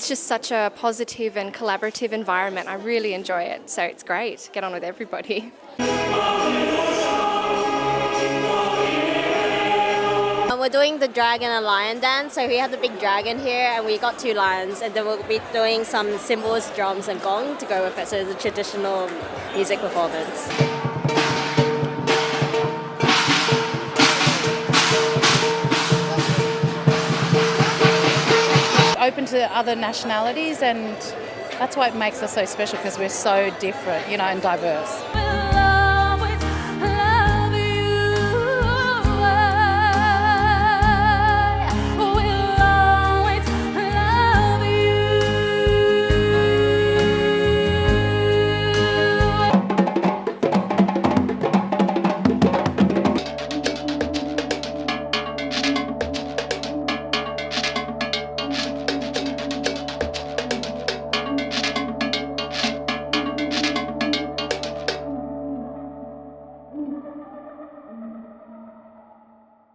It's just such a positive and collaborative environment. I really enjoy it, so it's great. Get on with everybody. We're doing the dragon and lion dance, so we have the big dragon here and we got two lions, and then we'll be doing some cymbals, drums and gong to go with it, so it's a traditional music performance. Open to other nationalities, and that's why it makes us so special, because we're so different, and diverse.